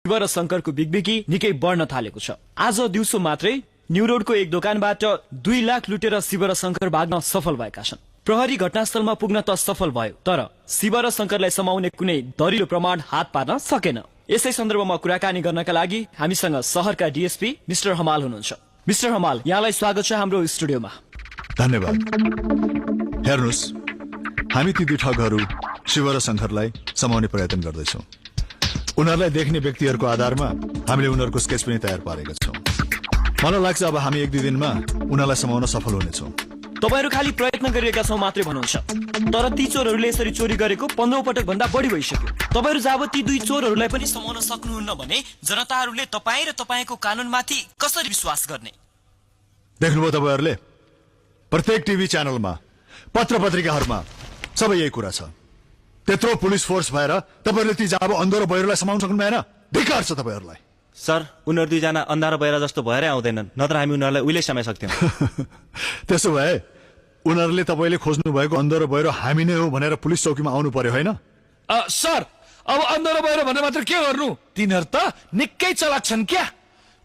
शिव र शंकरको बिगबिगी निकै बढ्न थालेको छ। आज दिउँसो मात्रै न्यू रोडको एक दोकानबाट 2 लाख लुटेर शिव र शंकर भाग्न सफल भएका छन्। प्रहरी घटनास्थलमा पुग्न त सफल भयो, तर शिव र शंकरलाई समाउने कुनै दरिलो प्रमाण हात पार्न सकेन। यसै सन्दर्भमा कुराकानी गर्नका लागि हामीसँग शहरका डीएसपी मिस्टर हमाल हुनुहुन्छ। मिस्टर हमाल, यहाँलाई स्वागत छ हाम्रो स्टुडियोमा। धन्यवाद। हेर्नुस्, हामी ती 2 ठगहरू शिव र शंकरलाई समाउने प्रयत्न गर्दैछौँ। उनीहरूलाई देख्ने व्यक्तिहरूको आधारमा हामीले उनीहरूको स्केच पनि तयार पारेका छौँ। मलाई लाग्छ अब हामी 1-2 दिनमा उनीहरूलाई समाउन सफल हुनेछौँ। तपाईहरु खाली प्रयत्न गरिरहेका छौं मात्रै भन्नुहुन्छ, तर ती चोरहरूले यसरी चोरी गरेको 15 पटक भन्दा बढी भइसक्यो। तपाईहरु जब ती 2 चोरहरूलाई पनि समाउन सक्नुहुन्न भने जनताहरूले तपाई र तपाईको कानूनमाथि कसरी विश्वास गर्ने? देख्नुभयो तपाईहरुले, प्रत्येक टिभी च्यानलमा, पत्र-पत्रिकाहरूमा सबै यही कुरा छ। त्यत्रो पुलिस फोर्स भएर तपाईहरुले ती जाब अन्धो र बहिरोलाई समाउन सक्नु भएन। धिक्कार छ तपाईहरुलाई। सर, उनीहरू 2 जना अन्धा र बहिरा जस्तो भएरै आउँदैनन्, नत्र हामी उनीहरूलाई उहिले समय सक्थ्यौं। त्यसो भए उनीहरूले तपाईले खोज्नु भएको अन्धो र बहिरो हामी नै हो भनेर पुलिस चौकीमा आउनु पर्यो हैन? सर, अब अन्धो र बहिरो भने मात्र के गर्नु? तिनीहरू त निकै चलाक छन् क्या।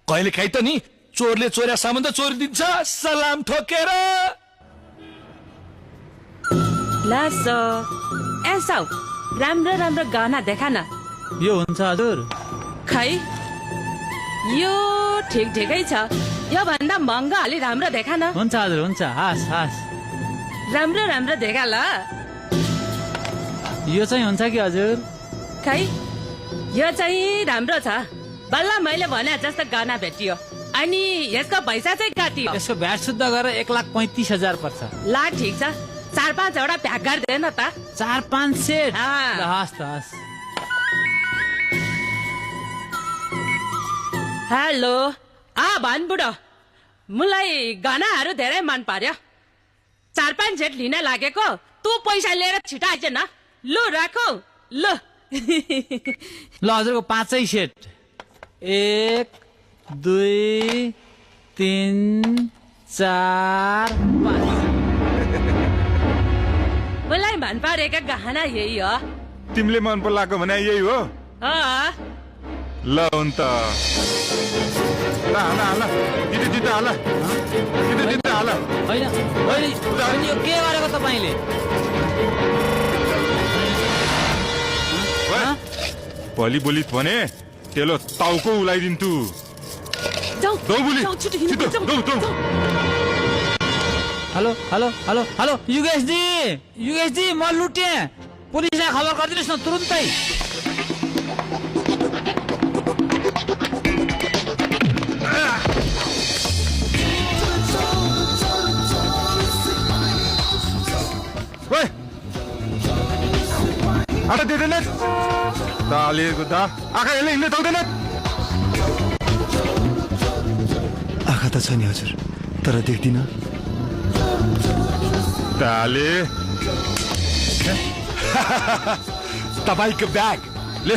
कहिलेकाहीँ त नि चोरले चोर्या सामान त चोरिदिन्छ सलाम ठोकेर। लास ऐसा राम्रो गाना देखा न। यो हुन्छ हजुर। खै यो ठिकै छ। यो भन्दा महँगा अलि राम्रो देखा न। हुन्छ हजुर, हुन्छ। हास राम्रो देखा ल। यो चाहिँ हुन्छ कि हजुर? खै यो चाहिँ राम्रो छ। बल्ल मैले भने जस्तो गाना भेटियो। अनि यसको पैसा चाहिँ कति हो? यसको भ्याट शुद्ध गरेर 1,35,000 पर्छ। ला ठिक छ, 4-5 वटा प्याक गरिदिएन त। 4-5 सेट। हस् त हस्। हेलो, भन बुढो, मलाई गानाहरू धेरै मन पर्यो। 4-5 सेट लिन लागेको, तँ पैसा लिएर छिटो आइज न। लु राखौ लु। ल हजुरको 5 सेट। 1 2 3 4 5। मलाई मन परेको गहना यही हो। तिमीले मन पलाएको भने यही हो। ल हुन्छ। होइन यो के गरेको तपाईले? भोलि बोलित भने तेलो टाउको उलाइदिन्छु। हेलो युगेशजी म लुटे। पुलिसलाई खबर गरिदिनुहोस् न तुरुन्तै। आटा दिँदैन दालेको दा आँखा हेर्ने हिँड्ने थाउँदैन। आँखा त छ नि हजुर, तर देख्दिन। दाले तपाईको ब्याग ले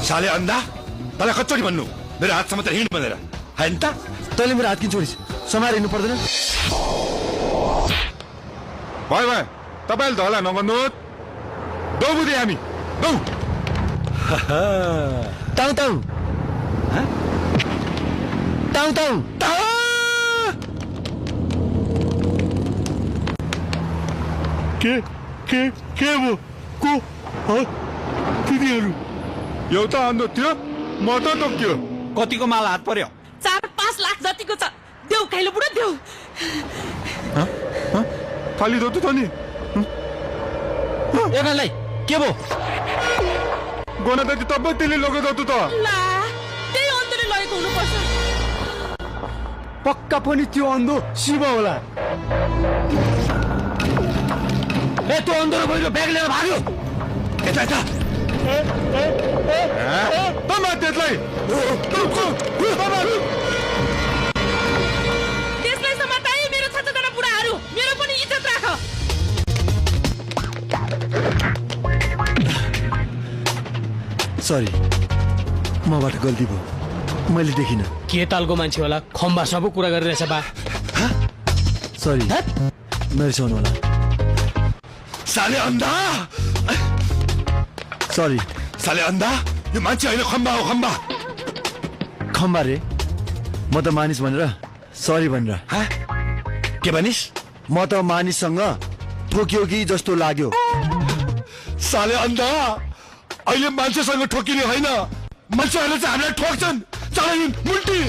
साले अन्धा, तँलाई कचोटि भन्नु मेरो हातसम्म त हिँड भनेर होइन त? तैँले मेरो हात किन छोडिस्? समाएर हिँड्नु पर्दैन? भयो तपाईँले त होला नगर्नु। दौ बुझे हामी दौ। के भो को हो तिनीहरू? एउटा अन्धो थियो, म त टोक्यो। कतिको माल हात पर्यो? 4-5 लाख जतिको छ। देऊ खाइलो बुढो देऊ। खाली दो त नि एकालाई के भो? गोना त तपाईँ त्यसले लगेको दो त। ला त्यही अन्धोले लगेको हुनुपर्छ। पक्का पनि त्यो अन्धो शिव होला। त्यो अन्धो र बहिरो ब्याग लिएर भाग्यो। यता त्यसलाई त्यसलाई समाताई मेरो 6 जना बुढाहरू। मेरो पनि इज्जत राख। सरी, मबाट गल्ती भयो, मैले देखिनँ। के तालको मान्छे होला, खम्बा सब कुरा गरिरहेछ बा। सरी, नरिसाउनु होला। साले अन्धा, सरी साले अन्धा, यो मान्छे होइन खम्बा हो खम्बा। खम्बा रे म त मानिस भनेर सरी भनेर हाँ? के भनिस् म त मानिससँग ठोकियो कि जस्तो लाग्यो साले अन्धा अहिले मान्छेसँग ठोकिने होइन मान्छेहरूले चाहिँ हामीलाई ठोक्छन् चाल मुल्टी